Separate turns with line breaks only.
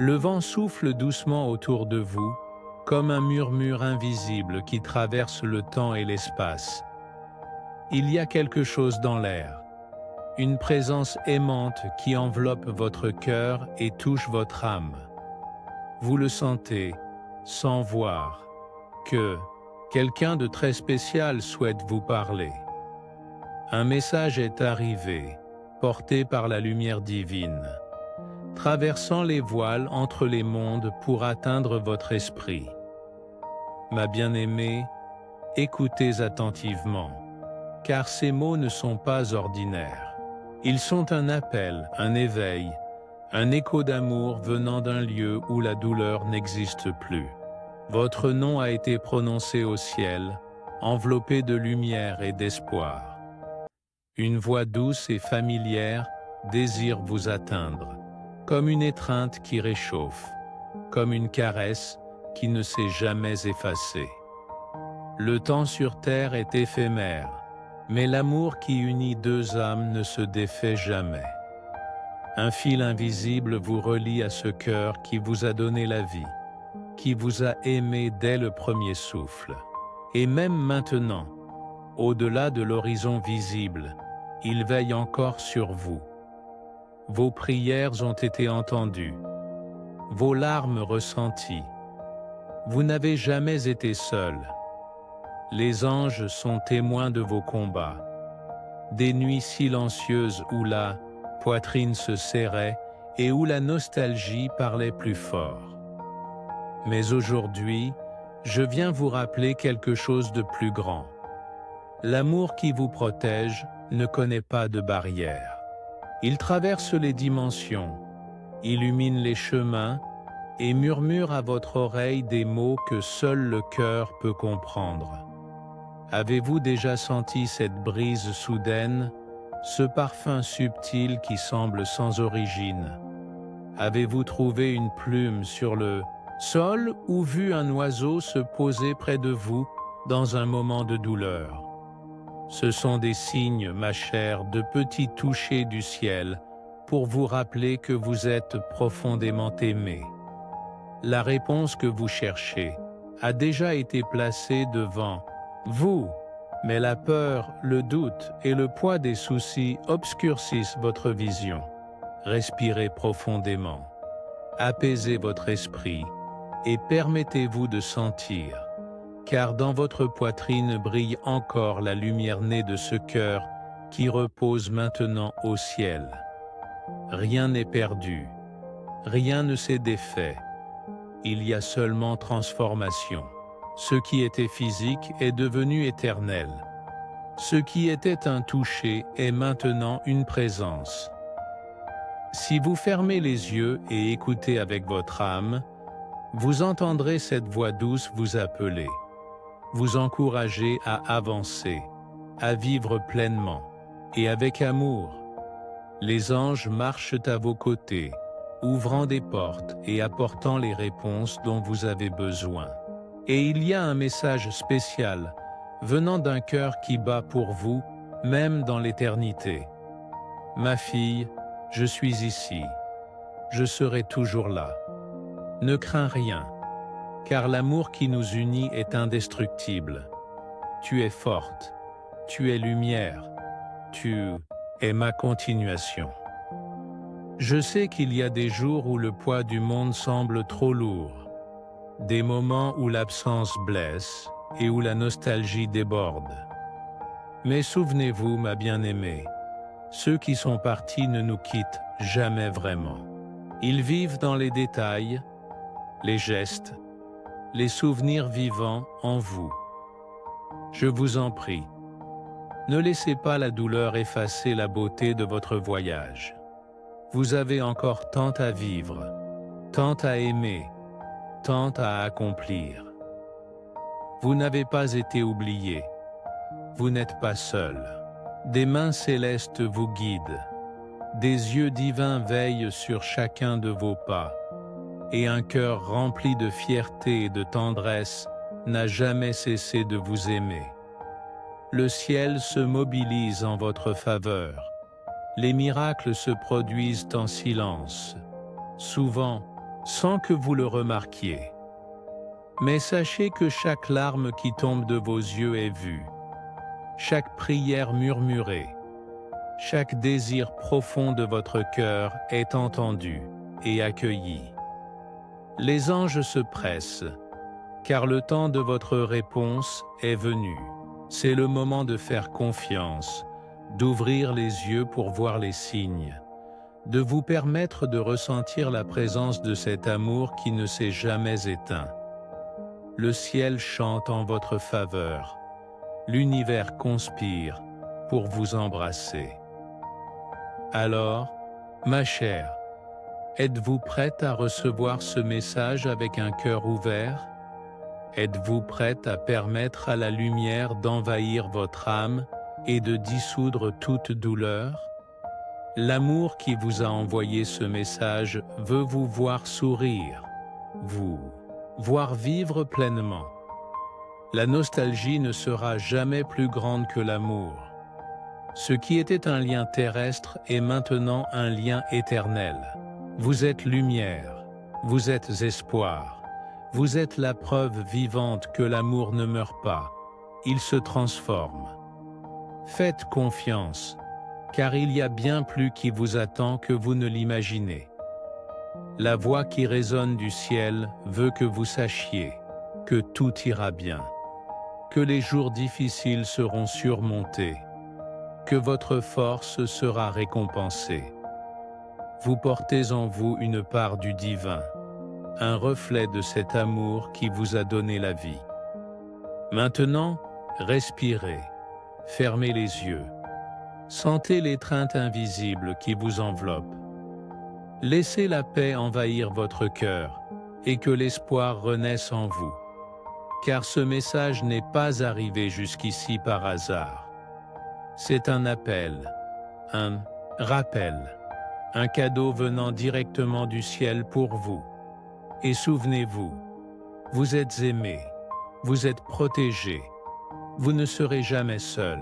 Le vent souffle doucement autour de vous, comme un murmure invisible qui traverse le temps et l'espace. Il y a quelque chose dans l'air, une présence aimante qui enveloppe votre cœur et touche votre âme. Vous le sentez, sans voir, que quelqu'un de très spécial souhaite vous parler. Un message est arrivé, porté par la lumière divine, traversant les voiles entre les mondes pour atteindre votre esprit. Ma bien-aimée, écoutez attentivement, car ces mots ne sont pas ordinaires. Ils sont un appel, un éveil, un écho d'amour venant d'un lieu où la douleur n'existe plus. Votre nom a été prononcé au ciel, enveloppé de lumière et d'espoir. Une voix douce et familière désire vous atteindre, comme une étreinte qui réchauffe, comme une caresse qui ne s'est jamais effacée. Le temps sur terre est éphémère, mais l'amour qui unit deux âmes ne se défait jamais. Un fil invisible vous relie à ce cœur qui vous a donné la vie, qui vous a aimé dès le premier souffle. Et même maintenant, au-delà de l'horizon visible, il veille encore sur vous. Vos prières ont été entendues, vos larmes ressenties. Vous n'avez jamais été seul. Les anges sont témoins de vos combats. Des nuits silencieuses où la poitrine se serrait et où la nostalgie parlait plus fort. Mais aujourd'hui, je viens vous rappeler quelque chose de plus grand. L'amour qui vous protège ne connaît pas de barrières. Il traverse les dimensions, illumine les chemins et murmure à votre oreille des mots que seul le cœur peut comprendre. Avez-vous déjà senti cette brise soudaine, ce parfum subtil qui semble sans origine? Avez-vous trouvé une plume sur le sol ou vu un oiseau se poser près de vous dans un moment de douleur? Ce sont des signes, ma chère, de petits touchés du ciel pour vous rappeler que vous êtes profondément aimé. La réponse que vous cherchez a déjà été placée devant vous, mais la peur, le doute et le poids des soucis obscurcissent votre vision. Respirez profondément, apaisez votre esprit et permettez-vous de sentir, car dans votre poitrine brille encore la lumière née de ce cœur qui repose maintenant au ciel. Rien n'est perdu, rien ne s'est défait, il y a seulement transformation. Ce qui était physique est devenu éternel. Ce qui était un toucher est maintenant une présence. Si vous fermez les yeux et écoutez avec votre âme, vous entendrez cette voix douce vous appeler, vous encourager à avancer, à vivre pleinement et avec amour. Les anges marchent à vos côtés, ouvrant des portes et apportant les réponses dont vous avez besoin. Et il y a un message spécial venant d'un cœur qui bat pour vous, même dans l'éternité. Ma fille, je suis ici. Je serai toujours là. Ne crains rien, car l'amour qui nous unit est indestructible. Tu es forte, tu es lumière, tu es ma continuation. Je sais qu'il y a des jours où le poids du monde semble trop lourd, des moments où l'absence blesse et où la nostalgie déborde. Mais souvenez-vous, ma bien-aimée, ceux qui sont partis ne nous quittent jamais vraiment. Ils vivent dans les détails, les gestes, les souvenirs vivants en vous. Je vous en prie, ne laissez pas la douleur effacer la beauté de votre voyage. Vous avez encore tant à vivre, tant à aimer, tant à accomplir. Vous n'avez pas été oublié. Vous n'êtes pas seul. Des mains célestes vous guident. Des yeux divins veillent sur chacun de vos pas. Et un cœur rempli de fierté et de tendresse n'a jamais cessé de vous aimer. Le ciel se mobilise en votre faveur. Les miracles se produisent en silence, souvent sans que vous le remarquiez. Mais sachez que chaque larme qui tombe de vos yeux est vue, chaque prière murmurée, chaque désir profond de votre cœur est entendu et accueilli. Les anges se pressent, car le temps de votre réponse est venu. C'est le moment de faire confiance, d'ouvrir les yeux pour voir les signes, de vous permettre de ressentir la présence de cet amour qui ne s'est jamais éteint. Le ciel chante en votre faveur, l'univers conspire pour vous embrasser. Alors, ma chère, êtes-vous prête à recevoir ce message avec un cœur ouvert? Êtes-vous prête à permettre à la lumière d'envahir votre âme et de dissoudre toute douleur? L'amour qui vous a envoyé ce message veut vous voir sourire, vous voir vivre pleinement. La nostalgie ne sera jamais plus grande que l'amour. Ce qui était un lien terrestre est maintenant un lien éternel. Vous êtes lumière, vous êtes espoir, vous êtes la preuve vivante que l'amour ne meurt pas, il se transforme. Faites confiance, car il y a bien plus qui vous attend que vous ne l'imaginez. La voix qui résonne du ciel veut que vous sachiez que tout ira bien, que les jours difficiles seront surmontés, que votre force sera récompensée. Vous portez en vous une part du divin, un reflet de cet amour qui vous a donné la vie. Maintenant, respirez, fermez les yeux, sentez l'étreinte invisible qui vous enveloppe. Laissez la paix envahir votre cœur et que l'espoir renaisse en vous, car ce message n'est pas arrivé jusqu'ici par hasard. C'est un appel, un rappel, un cadeau venant directement du ciel pour vous. Et souvenez-vous, vous êtes aimé, vous êtes protégé, vous ne serez jamais seul.